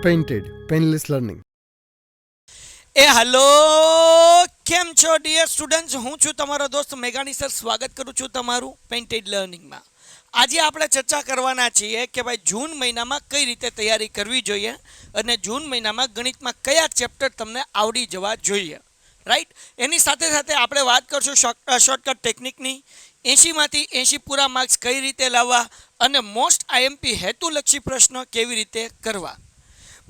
Painted, Painless Learning. Hello કેમ છો dear students, હું છું તમારો દોસ્ત મેઘાણી સર. સ્વાગત કરું છું તમારું પેઇન્ટેડ લર્નિંગમાં. આજે આપણે ચર્ચા કરવાના છીએ કે ભાઈ જૂન મહિનામાં કઈ રીતે તૈયારી કરવી જોઈએ અને જૂન મહિનામાં ગણિતમાં કયા ચેપ્ટર તમને આવડી જવા જોઈએ, રાઈટ. એની સાથે સાથે આપણે વાત કરશું શોર્ટકટ ટેકનિકની. 80માંથી 80 પૂરા માર્ક્સ કઈ રીતે લાવવા અને મોસ્ટ આઈએમપી હેતુલક્ષી પ્રશ્નો કેવી રીતે કરવા.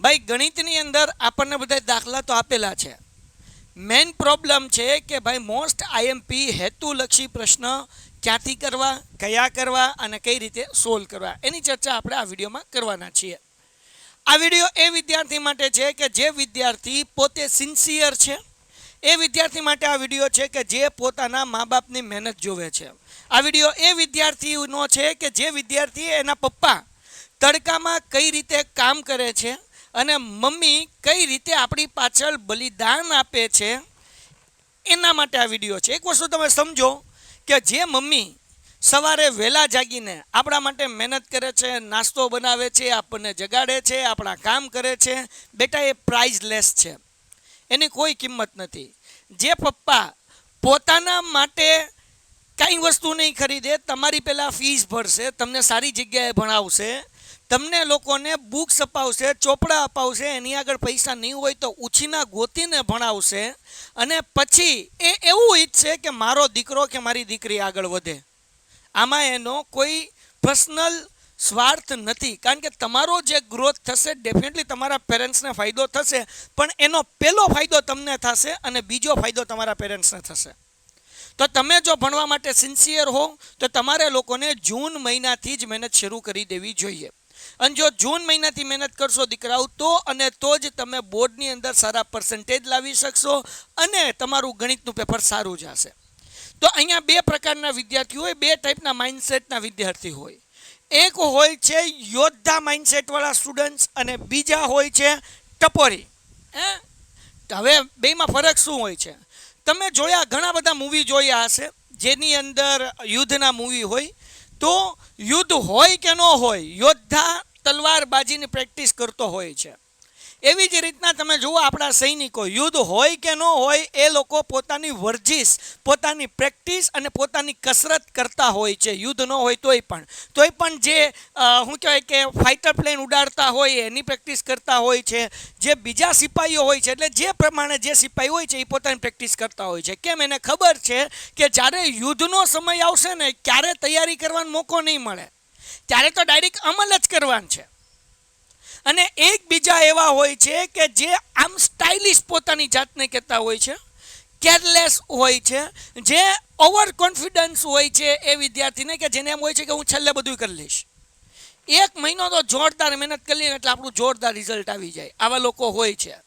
ભાઈ ગણિતની અંદર આપણને બધા દાખલા તો આપેલા છે. મેઇન પ્રોબ્લેમ છે કે ભાઈ મોસ્ટ આઈએમપી હેતુલક્ષી પ્રશ્ન ક્યાંથી કરવા, કયા કરવા અને કઈ રીતે સોલ્વ કરવા, એની ચર્ચા આપણે આ વિડીયોમાં કરવાના છીએ. આ વિડીયો એ વિદ્યાર્થી માટે છે કે જે વિદ્યાર્થી પોતે સિન્સિયર છે, એ વિદ્યાર્થી માટે આ વિડીયો છે કે જે પોતાના મા બાપની મહેનત જોવે છે. આ વિડીયો એ વિદ્યાર્થીનો છે કે જે વિદ્યાર્થી એના પપ્પા તડકામાં કઈ રીતે કામ કરે છે અને મમ્મી કઈ રીતે આપણી પાછળ બલિદાન આપે છે, એના માટે આ વિડીયો છે. એક વસ્તુ તમે સમજો કે જે મમ્મી સવારે વહેલા જાગીને આપણા માટે મહેનત કરે છે, નાસ્તો બનાવે છે, આપણને જગાડે છે, આપણા કામ કરે છે, બેટા એ પ્રાઇઝલેસ છે, એની કોઈ કિંમત નથી. જે પપ્પા પોતાના માટે કાંઈ વસ્તુ નહીં ખરીદે, તમારી પહેલાં ફીસ ભરશે, તમને સારી જગ્યાએ ભણાવશે, તમને લોકોને બુક્સ અપાવશે, ચોપડા અપાવશે, એની આગળ પૈસા નહીં હોય તો ઉછીના ગોતીને ભણાવશે, અને પછી એ એવું ઈચ્છે કે મારો દીકરો કે મારી દીકરી આગળ વધે. આમાં એનો કોઈ પર્સનલ સ્વાર્થ નથી, કારણ કે તમારો જે ગ્રોથ થશે ડેફિનેટલી તમારા પેરેન્ટ્સને ફાયદો થશે, પણ એનો પહેલો ફાયદો તમને થશે અને બીજો ફાયદો તમારા પેરેન્ટ્સને થશે. તો તમે જો ભણવા માટે સિન્સિયર હો તો તમારે લોકોને જૂન મહિનાથી જ મહેનત શરૂ કરી દેવી જોઈએ. અને જો જૂન મહિનાથી મહેનત કરશો દીકરાઓ તો જ તમે બોર્ડની અંદર સારા પર્સન્ટેજ લાવી શકશો અને તમારું ગણિતનું પેપર સારું જશે. તો અહીંયા બે પ્રકારના વિદ્યાર્થીઓ હોય, બે ટાઈપના માઇન્ડસેટના વિદ્યાર્થી હોય. એક હોય છે યોદ્ધા માઇન્ડસેટવાળા સ્ટુડન્ટ્સ અને બીજા હોય છે ટપોરી. હવે બેમાં ફરક શું હોય છે? તમે જોયા, ઘણા બધા મૂવી જોયા હશે જેની અંદર યુદ્ધના મૂવી હોય. તો યુદ્ધ હોય કે ન હોય, યોદ્ધા તલવારબાજીની પ્રેક્ટિસ કરતો હોય છે. એવી જ રીતના તમે જુઓ આપણા સૈનિકો, યુદ્ધ હોય કે ન હોય એ લોકો પોતાની વર્જિશ, પોતાની પ્રેક્ટિસ અને પોતાની કસરત કરતા હોય છે. યુદ્ધ ન હોય તોય પણ જે શું કહેવાય કે ફાઇટર પ્લેન ઉડાડતા હોય એની પ્રેક્ટિસ કરતા હોય છે. જે બીજા સિપાહીઓ હોય છે, એટલે જે પ્રમાણે જે સિપાહી હોય છે એ પોતાની પ્રેક્ટિસ કરતા હોય છે. કેમ? એને ખબર છે કે જ્યારે યુદ્ધનો સમય આવશે ને, ક્યારે તૈયારી કરવાનો મોકો નહીં મળે, ત્યારે તો ડાયરેક્ટ અમલ જ કરવાનું છે. અને એક બીજા એવા હોય છે કે જે આમ સ્ટાઇલિશ પોતાની જાતને કહેતા હોય છે, કેરલેસ હોય છે, જે ઓવર કોન્ફિડન્સ હોય છે એ વિદ્યાર્થીને, કે જેને એમ હોય છે કે હું છેલ્લે બધું કરી લઈશ, 1 મહિનો તો જોરદાર મહેનત કરી લઈએ એટલે આપણું જોરદાર રિઝલ્ટ આવી જાય. આવા લોકો હોય છે.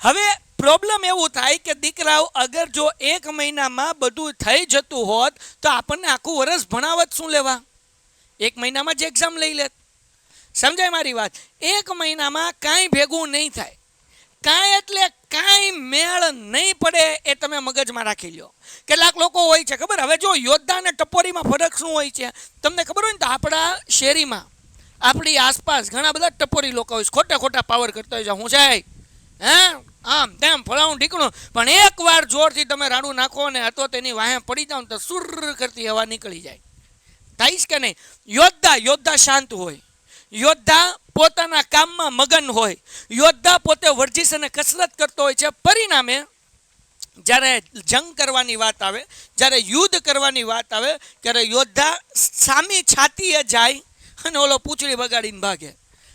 હવે પ્રોબ્લેમ એવું થાય કે દીકરાઓ અગર જો 1 મહિનામાં બધું થઈ જતું હોત તો આપણને આખું વર્ષ ભણાવત શું લેવા? 1 મહિનામાં જ એક્ઝામ લઈ લેત. સમજાય મારી વાત? 1 મહિનામાં કાંઈ ભેગું નહીં થાય, કાંઈ એટલે કાંઈ મેળ નહીં પડે, એ તમે મગજમાં રાખી લો. કેટલાક લોકો હોય છે ખબર? હવે જો યોદ્ધા અને ટપોરીમાં ફરક શું હોય છે તમને ખબર હોય ને, તો આપણા શેરીમાં, આપણી આસપાસ ઘણા બધા ટપોરી લોકો હોય, ખોટા પાવર કરતા હોય છે. હું છે આમ તેમ ફળાવું ઢીકણું, પણ એકવાર જોરથી તમે રાડું નાખો ને તો તેની વાહે પડી જાવ તો સુર કરતી હવા નીકળી જાય. થાય કે નહીં? યોદ્ધા શાંત હોય, યોદ્ધા પોતાના કામમાં મગન હોય, યોદ્ધા પોતે વર્જિશ અને કસરત કરતો હોય છે. પરિણામે જ્યારે જંગ કરવાની વાત આવે, જ્યારે યુદ્ધ કરવાની વાત આવે, ત્યારે યોદ્ધા સામી છાતીએ જાય અને ઓલો પૂંછડી બગાડીને ભાગે.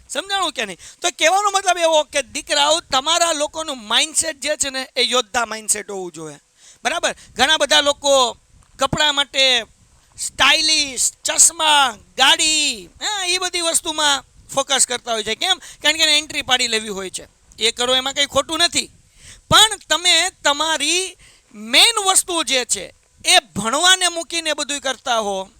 સમજાણું કે નહીં? તો કહેવાનો મતલબ એવો કે દીકરાઓ, તમારા લોકોનું માઇન્ડસેટ જે છે ને એ યોદ્ધા માઇન્ડસેટ હોવું જોઈએ. બરાબર? ઘણા બધા લોકો કપડાં માટે સ્ટાઇલિશ, ચશ્મા, ગાડી, એ બધી વસ્તુમાં ફોકસ કરતા હોય છે. કેમ? કારણ કે એન્ટ્રી પાડી લેવી હોય છે. એ કરો એમાં કંઈ ખોટું નથી, પણ તમે તમારી મેઇન વસ્તુ જે છે એ ભણવાને મૂકીને બધું કરતા હો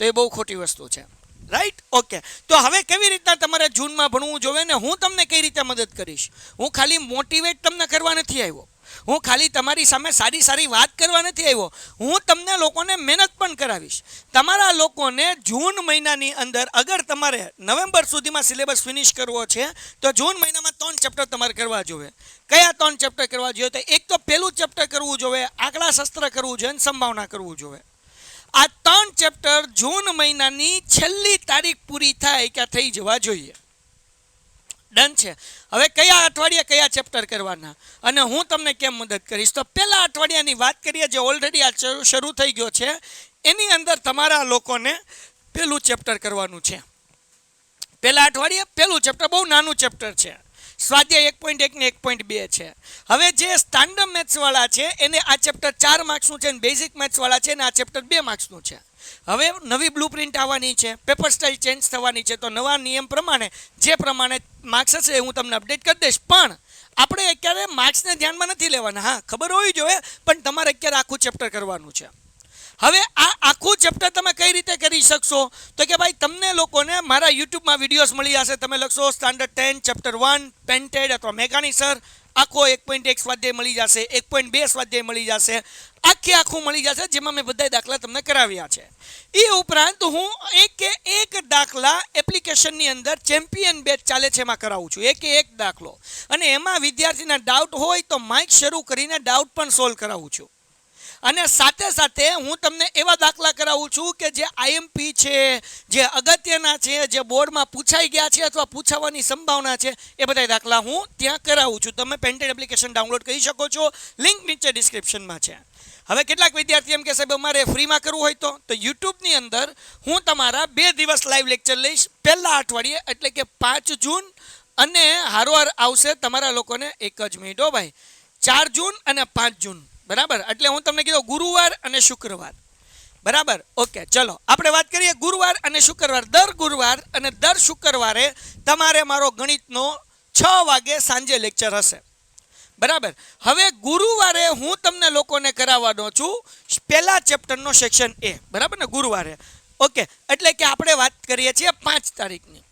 તો એ બહુ ખોટી વસ્તુ છે. રાઈટ? ઓકે. તો હવે કેવી રીતના તમારે જૂનમાં ભણવું જોઈએ ને હું તમને કઈ રીતે મદદ કરીશ. હું ખાલી મોટિવેટ તમને કરવા નથી આવ્યો, હું ખાલી તમારી સામે સારી સારી વાત કરવા નથી આવ્યો, હું તમને લોકોને મહેનત પણ કરાવીશ. તમારા લોકોને જૂન મહિનાની અંદર અગર તમારે નવેમ્બર સુધીમાં સિલેબસ ફિનિશ કરવો છે તો જૂન મહિનામાં 3 ચેપ્ટર તમારે કરવા જોઈએ. કયા 3 ચેપ્ટર કરવા જોઈએ? તો એક તો પહેલું ચેપ્ટર કરવું જોઈએ, આંકડાશાસ્ત્ર કરવું જોઈએ અને સંભાવના કરવું જોઈએ. આ 3 ચેપ્ટર જૂન મહિનાની છેલ્લી તારીખ પૂરી થાય કે થઈ જવા જોઈએ. ડન છે. હવે કયા અઠવાડિયે કયા ચેપ્ટર કરવાના અને હું તમને કેમ મદદ કરીશ. તો પહેલા અઠવાડિયાની વાત કરીએ, જે ઓલરેડી આ શરૂ થઈ ગયો છે. એની અંદર તમારા લોકોને પહેલું ચેપ્ટર કરવાનું છે. પહેલા અઠવાડિયે પહેલું ચેપ્ટર બહુ નાનું ચેપ્ટર છે, સ્વાધ્યાય 1.1 ને 1.2 છે. હવે જે સ્ટાન્ડર્ડ મેથ્સવાળા છે એને આ ચેપ્ટર 4 માર્ક્સનું છે અને બેઝિક મેથ્સવાળા છે ને આ ચેપ્ટર 2 માર્ક્સનું છે. હવે નવી બ્લુ પ્રિન્ટ આવવાની છે, પેપર સ્ટાઇલ ચેન્જ થવાની છે, તો નવા નિયમ પ્રમાણે જે પ્રમાણે માર્ક્સ હશે હું તમને અપડેટ કરી દઈશ. પણ આપણે અત્યારે માર્ક્સને ધ્યાનમાં નથી લેવાના. હા, ખબર હોવી જોઈએ, પણ તમારે અત્યારે આખું ચેપ્ટર કરવાનું છે. હવે આ આખું ચેપ્ટર તમે કઈ રીતે કરી શકશો? તો કે ભાઈ તમને લોકોને મારા યુટ્યુબમાં વિડીયોઝ મળી જશે. તમે લખશો સ્ટાન્ડર્ડ 10 ચેપ્ટર 1 પેન્ટેડ અથવા મેઘાણી સર, આખો 1.1 સ્વાધ્યાય મળી જશે, 1.2 સ્વાધ્યાય મળી જશે, આખું મળી જશે, જેમાં મેં બધા દાખલા તમને કરાવ્યા છે. એ ઉપરાંત હું એક દાખલા એપ્લિકેશનની અંદર ચેમ્પિયન બેચ ચાલે છે એમાં કરાવું છું, એક દાખલો. અને એમાં વિદ્યાર્થીના ડાઉટ હોય તો માઇક શરૂ કરીને ડાઉટ પણ સોલ્વ કરાવું છું. અને સાથે સાથે હું તમને એવા દાખલા કરાવું છું કે જે આઈએમપી છે, જે અગત્યના છે, જે બોર્ડમાં પૂછાઈ ગયા છે અથવા પૂછાવાની સંભાવના છે, એ બધા દાખલા હું ત્યાં કરાવું છું. તમે પેન્ટેડ એપ્લિકેશન ડાઉનલોડ કરી શકો છો, લિંક નીચે ડિસ્ક્રિપ્શનમાં છે. હવે કેટલાક વિદ્યાર્થી એમ કે સાહેબ અમારે ફ્રીમાં કરવું હોય તો યુટ્યુબની અંદર હું તમારા 2 દિવસ લાઈવ લેક્ચર લઈશ. પહેલા અઠવાડિયે એટલે કે 5 જૂન અને હારોહાર આવશે તમારા લોકોને 1 જ મિનિટ હો ભાઈ, 4 જૂન અને 5 જૂન, બરાબર. એટલે હું તમને કીધું ગુરુવાર અને શુક્રવાર, બરાબર. ઓકે, ચલો આપણે વાત કરીએ ગુરુવાર અને શુક્રવાર. દર ગુરુવાર અને દર શુક્રવારે તમારે મારો ગણિતનો 6 વાગે સાંજે લેક્ચર હશે, બરાબર. હવે ગુરુવારે હું તમને લોકોને કરાવવાનો છું પહેલા ચેપ્ટરનો સેક્શન A, બરાબર ને, ગુરુવારે. ઓકે, એટલે કે આપણે વાત કરીએ છીએ 5 તારીખની.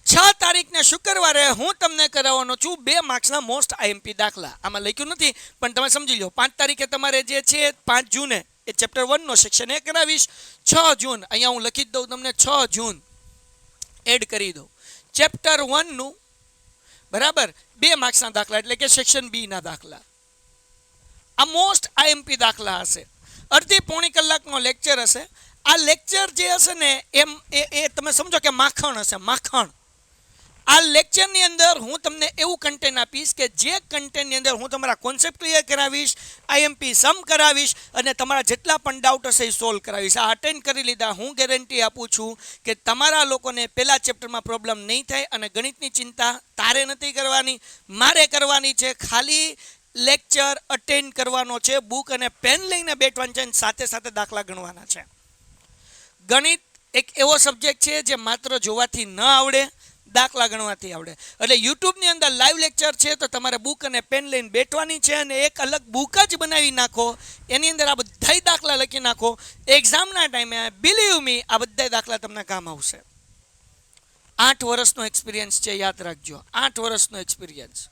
6 તારીખને શુક્રવારે હું તમને કરાવવાનો છું 2 માર્ક્સના મોસ્ટ આઈએમપી દાખલા. આમાં લખ્યું નથી પણ તમે સમજી લો. 5 તારીખે તમારે જે છે 5 જૂને એ ચેપ્ટર 1 નો સેક્શન A કરાવીશ. 6 જૂન અહીંયા હું લખી દઉં તમને, 6 જૂન એડ કરી દઉં ચેપ્ટર 1 નું, બરાબર, 2 માર્ક્સના દાખલા એટલે કે સેક્શન B ના દાખલા. આ મોસ્ટ આઈએમપી દાખલા હશે. અડધી પોણી કલાકનો લેક્ચર હશે. આ લેક્ચર જે હશે ને એ તમે સમજો કે માખણ હશે, માખણ. આ લેક્ચરની અંદર હું તમને એવું કન્ટેન્ટ આપીશ કે જે કન્ટેન્ટની અંદર હું તમારા કોન્સેપ્ટ ક્લિયર કરાવીશ, આઈએમપી સમ કરાવીશ અને તમારા જેટલા પણ ડાઉટ હશે એ સોલ્વ કરાવીશ. આ અટેન્ડ કરી લીધા હું ગેરંટી આપું છું કે તમારા લોકોને પહેલા ચેપ્ટરમાં પ્રોબ્લેમ નહીં થાય અને ગણિતની ચિંતા તારે નથી કરવાની, મારે કરવાની છે. ખાલી લેક્ચર અટેન્ડ કરવાનો છે, બુક અને પેન લઈને બેઠવાનું છે અને સાથે સાથે દાખલા ગણવાના છે. ગણિત એક એવો સબ્જેક્ટ છે જે માત્ર જોવાથી ન આવડે, દાખલા ગણવાથી આવડે. એટલે યુટ્યુબની અંદર લાઈવ લેક્ચર છે તો તમારે બુક અને પેન લઈને બેઠવાની છે અને એક અલગ બુક જ બનાવી નાખો, એની અંદર આ બધા દાખલા લખી નાખો. એક્ઝામના ટાઈમે બિલીવ મી આ બધા દાખલા તમને કામ આવશે. 8 વર્ષનો એક્સપિરિયન્સ છે, યાદ રાખજો, 8 વર્ષનો એક્સપિરિયન્સ,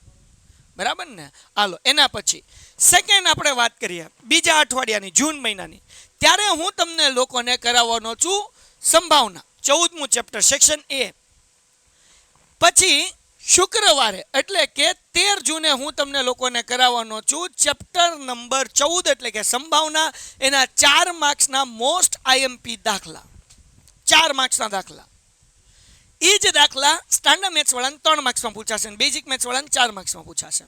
બરાબર ને. હાલો, એના પછી સેકન્ડ આપણે વાત કરીએ બીજા અઠવાડિયાની, જૂન મહિનાની. ત્યારે હું તમને લોકોને કરાવવાનો છું સંભાવના, 14મું ચેપ્ટર સેક્શન A. પછી શુક્રવારે એટલે કે 13 જૂને હું તમને લોકોને કરાવવાનો છું ચેપ્ટર નંબર 14 એટલે કે સંભાવના. એના 4 માર્ક્સના મોસ્ટ આઈએમપી દાખલા, 4 માર્ક્સના દાખલા. એ જ દાખલા સ્ટાન્ડર્ડ મેથ્સ વાળાને 3 માર્ક્સમાં પૂછાશે અને બેઝિક મેથ્સ વાળાને 4 માર્ક્સમાં પૂછાશે.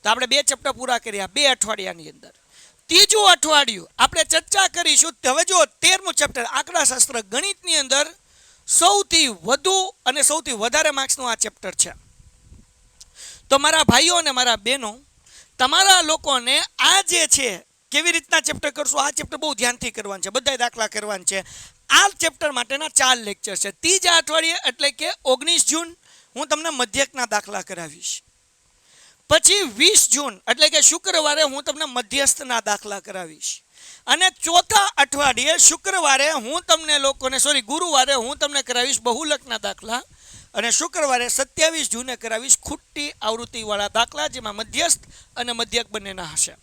તો આપણે 2 ચેપ્ટર પૂરા કર્યા 2 અઠવાડિયાની અંદર. ત્રીજું અઠવાડિયું આપણે ચર્ચા કરીશું. હવે જો 13મું ચેપ્ટર આંકડાશાસ્ત્ર, ગણિતની અંદર સૌથી વધુ અને સૌથી વધારે માર્ક્સનું આ ચેપ્ટર છે. તો મારા ભાઈઓ અને મારા બહેનો, તમારા લોકોને આ જે છે કેવી રીતના ચેપ્ટર કરશો, આ ચેપ્ટર બહુ ધ્યાનથી કરવાનું છે, બધા દાખલા કરવાના છે. આ ચેપ્ટર માટેના 4 લેક્ચર છે. ત્રીજા અઠવાડિયે એટલે કે 19 જૂન હું તમને મધ્યકના દાખલા કરાવીશ. પછી 20 જૂન એટલે કે શુક્રવારે હું તમને મધ્યસ્થના દાખલા કરાવીશ. અને ચોથા અઠવાડિયે શુક્રવારે હું તમને લોકોને ગુરુવારે હું તમને કરાવીશ બહુલકના દાખલા. અને શુક્રવારે 27 જૂને કરાવીશ ખોટી આવૃત્તિવાળા દાખલા, જેમાં મધ્યસ્થ અને મધ્યક બંનેના હશે.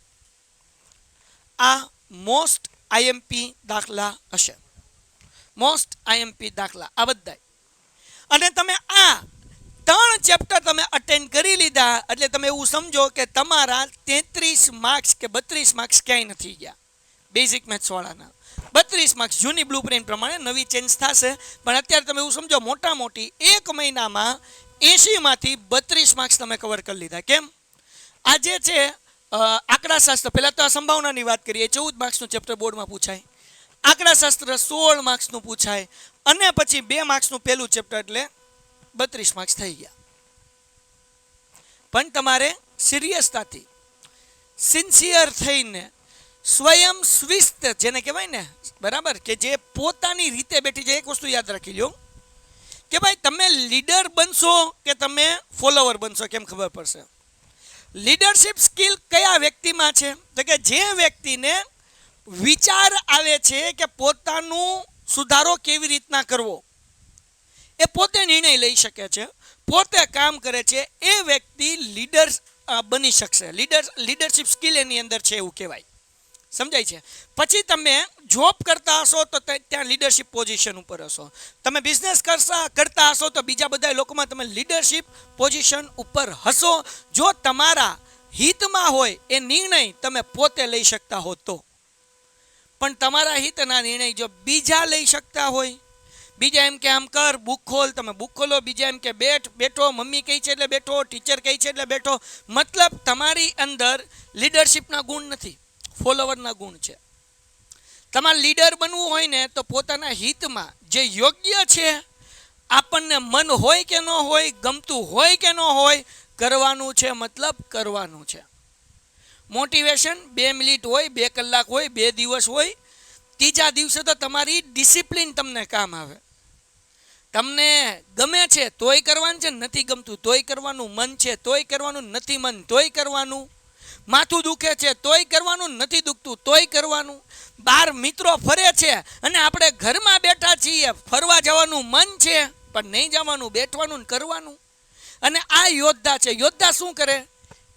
આ મોસ્ટ આઈએમપી દાખલા હશે, મોસ્ટ આઈએમપી દાખલા આ બધા. અને તમે આ 3 ચેપ્ટર તમે અટેન્ડ કરી લીધા એટલે તમે એવું સમજો કે તમારા 33 માર્ક્સ કે 32 માર્ક્સ ક્યાંય નથી ગયા. બેઝિક મેથ્સ વાળાના 32 માર્ક્સ જૂની બ્લુ પ્રિન્ટ પ્રમાણે, નવી ચેન્જ થશે, પણ અત્યારે તમે એવું સમજો મોટા મોટી 1 મહિનામાં 80 માંથી 32 માર્ક્સ તમે કવર કરી લીધા. કેમ? આજે છે આંકડાશાસ્ત્ર. પહેલાં તો આ સંભાવનાની વાત કરીએ, 14 માર્ક્સનું ચેપ્ટર બોર્ડમાં પૂછાય. આંકડાશાસ્ત્ર 16 માર્ક્સનું પૂછાય, અને પછી 2 માર્ક્સનું પહેલું ચેપ્ટર એટલે 32 માર્ક્સ થઈ ગયા. પણ તમારે સિરિયસતાથી, સિન્સિયર થઈને, સ્વયં સ્વિસ્ત જેને કહેવાય ને, બરાબર, કે જે પોતાની રીતે બેઠી જાય. એક વસ્તુ યાદ રાખી લો કે ભાઈ તમે લીડર બનશો કે તમે ફોલોવર બનશો, કેમ ખબર પડશે? લીડરશિપ સ્કિલ કયા વ્યક્તિમાં છે? તો કે જે વ્યક્તિને વિચાર આવે છે કે પોતાનું સુધારો કેવી રીતના કરવો, એ પોતે નિર્ણય લઈ શકે છે, પોતે કામ કરે છે, એ વ્યક્તિ લીડર બની શકશે. લીડરશિપ સ્કિલ એની અંદર છે એવું કહેવાય. સમજાય છે? પછી તમે જોબ કરતા હશો તો ત્યાં લીડરશિપ પોઝિશન ઉપર હશો. તમે બિઝનેસ કરતા હશો તો બીજા બધા લોકોમાં તમે લીડરશિપ પોઝિશન ઉપર હશો, જો તમારા હિતમાં હોય એ નિર્ણય તમે પોતે લઈ શકતા હો તો. પણ તમારા હિતના નિર્ણય જો બીજા લઈ શકતા હોય, બીજા એમ કે આમ કર, બુક ખોલ, તમે બુક ખોલો, બીજા એમ કે બેઠો, મમ્મી કહે છે એટલે બેઠો, ટીચર કહે છે એટલે બેઠો, મતલબ તમારી અંદર લીડરશિપના ગુણ નથી, ફોલોવરના ગુણ છે. તમારે લીડર બનવું હોય ને તો પોતાના હિતમાં જે યોગ્ય છે, આપણને મન હોય કે ન હોય, ગમતું હોય કે ન હોય, કરવાનું છે, મતલબ કરવાનું છે. મોટિવેશન 2 મિનિટ હોય, 2 કલાક હોય, 2 દિવસ હોય, ત્રીજા દિવસે તો તમારી ડિસિપ્લિન તમને કામ આવે. તમને ગમે છે તોય કરવાનું છે, નથી ગમતું તોય કરવાનું, મન છે તોય કરવાનું, નથી મન તોય કરવાનું, માથું દુખે છે તોય કરવાનું, નથી દુખતું તોય કરવાનું, બાર મિત્રો ફરે છે અને આપણે ઘરમાં બેઠા છીએ, ફરવા જવાનું મન છે પણ નહીં જવાનું, બેઠવાનું કરવાનું. અને આ યોદ્ધા છે. યોદ્ધા શું કરે?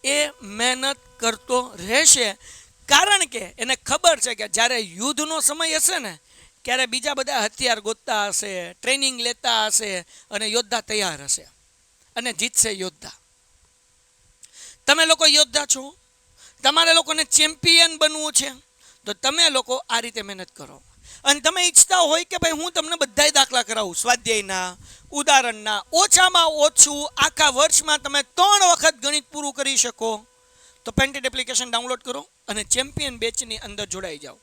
એ મહેનત કરતો રહેશે, કારણ કે એને ખબર છે કે જ્યારે યુદ્ધનો સમય હશે ને ત્યારે બીજા બધા હથિયાર ગોતતા હશે, ટ્રેનિંગ લેતા હશે, અને યોદ્ધા તૈયાર હશે અને જીતશે યોદ્ધા. તમે લોકો યોદ્ધા છો, તમારે લોકોને ચેમ્પિયન બનવું છે, તો તમે લોકો આ રીતે મહેનત કરો. અને તમે ઈચ્છતા હોય કે ભાઈ હું તમને બધાય દાખલા કરાવું, સ્વાધ્યાયના, ઉદાહરણના, ઓછામાં ઓછું આખા વર્ષમાં તમે 3 વખત ગણિત પૂરું કરી શકો, તો પેન્ટેડ એપ્લિકેશન ડાઉનલોડ કરો અને ચેમ્પિયન બેચની અંદર જોડાઈ જાઓ.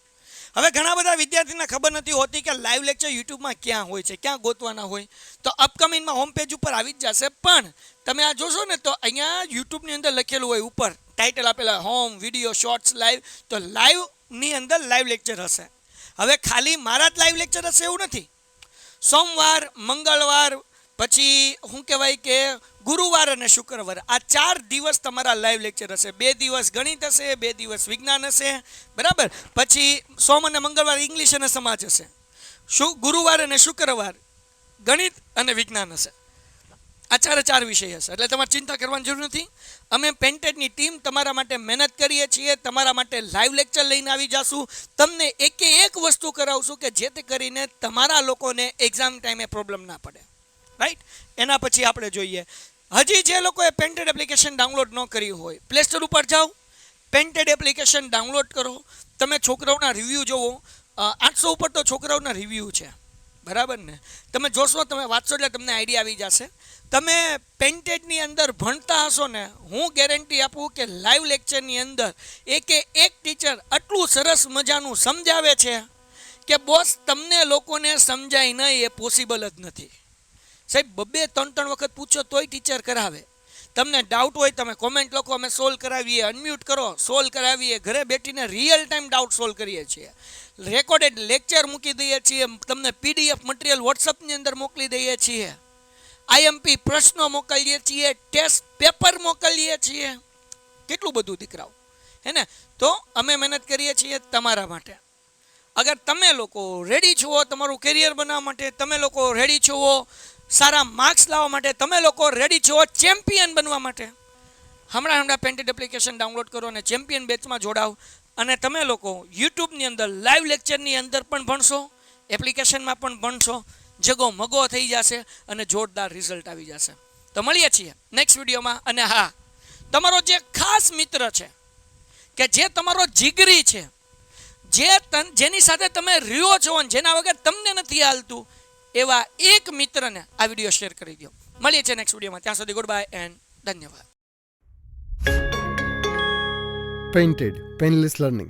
હવે ઘણા બધા વિદ્યાર્થીને ખબર નથી હોતી કે લાઈવ લેક્ચર યુટ્યુબમાં ક્યાં હોય છે, ક્યાં ગોતવાના હોય. તો અપકમિંગમાં હોમ પેજ ઉપર આવી જ જશે, પણ તમે આ જોશો ને તો અહીંયા યુટ્યુબની અંદર લખેલું હોય, ઉપર ટાઇટલ આપેલા હોમ, વિડીયો, શોર્ટ્સ, લાઈવ, તો લાઈવની અંદર લાઈવ લેક્ચર હશે. હવે ખાલી મારા જ લાઈવ લેક્ચર હશે એવું નથી. સોમવાર, મંગળવાર, પછી શું કહેવાય કે ગુરુવાર અને શુક્રવાર, આ 4 દિવસ તમારા લાઈવ લેક્ચર હશે. 2 દિવસ ગણિત હશે, 2 દિવસ વિજ્ઞાન હશે, બરાબર. પછી સોમ અને મંગળવાર ઇંગ્લિશ અને સમાજ હશે. ગુરુવાર અને શુક્રવાર ગણિત અને વિજ્ઞાન હશે. આ 4 વિષય હશે. એટલે તમારે ચિંતા કરવાની જરૂર નથી. અમે પેન્ટેડની ટીમ તમારા માટે મહેનત કરીએ છીએ, તમારા માટે લાઈવ લેક્ચર લઈને આવી જશું, તમને એક વસ્તુ કરાવશું કે જેથી કરીને તમારા લોકોને એક્ઝામ ટાઈમે પ્રોબ્લેમ ના પડે. રાઈટ? એના પછી આપણે જોઈએ, હજી જે લોકોએ પેન્ટેડ એપ્લિકેશન ડાઉનલોડ ન કરી હોય, પ્લે સ્ટોર ઉપર જાઓ, પેન્ટેડ એપ્લિકેશન ડાઉનલોડ કરો. તમે છોકરાઓના રિવ્યૂ જોવો, 800 ઉપર તો છોકરાઓના રિવ્યૂ છે, બરાબર ને? તમે જોશો, તમે વાંચશો એટલે તમને આઈડિયા આવી જશે. તમે પેન્ટેડની અંદર ભણતા હશો ને, હું ગેરંટી આપું કે લાઈવ લેક્ચરની અંદર એક ટીચર આટલું સરસ મજાનું સમજાવે છે કે બોસ તમને લોકોને સમજાય નહીં એ પોસિબલ જ નથી. સાહેબ 2-3 વખત પૂછો તોય ટીચર કરાવે. તમને ડાઉટ હોય તમે કોમેન્ટ લખો, અમે સોલ્વ કરાવીએ, અનમ્યુટ કરો, સોલ્વ કરાવીએ, ઘરે બેઠીને રિયલ ટાઈમ ડાઉટ સોલ્વ કરીએ છીએ, રેકોર્ડેડ લેક્ચર મૂકી દઈએ છીએ, તમને PDF મટીરિયલ વોટ્સઅપની અંદર મોકલી દઈએ છીએ, આઈએમપી પ્રશ્નો મોકલીએ છીએ, ટેસ્ટ પેપર મોકલીએ છીએ, કેટલું બધું દીકરાઓ, હે ને? તો અમે મહેનત કરીએ છીએ તમારા માટે. અગર તમે લોકો રેડી છો તમારું કેરિયર બનાવવા માટે, તમે લોકો રેડી છો સારા માર્ક્સ લાવવા માટે તમે લોકો રેડી છો ચેમ્પિયન બનવા માટે? હમણાં પેન્ટેડ એપ્લિકેશન ડાઉનલોડ કરો અને ચેમ્પિયન બેચમાં જોડાઓ. અને તમે લોકો યુટ્યુબની અંદર લાઈવ લેક્ચરની અંદર પણ ભણશો, એપ્લિકેશનમાં પણ ભણશો. જગો મગો થઈ જશે અને જોરદાર રિઝલ્ટ આવી જશે. તો મળીએ છીએ નેક્સ્ટ વિડીયોમાં. અને હા, તમારો જે ખાસ મિત્ર છે કે જે તમારો જીગરી છે, જેની સાથે તમે રહ્યો છો અને જેના વગર તમને નથી હાલતું, એવા એક મિત્રને આ વિડીયો શેર કરી દો. મળીએ છીએ નેક્સ્ટ વિડીયોમાં. ત્યાં સુધી ગુડ બાય એન્ડ ધન્યવાદ. Painted Painless Learning.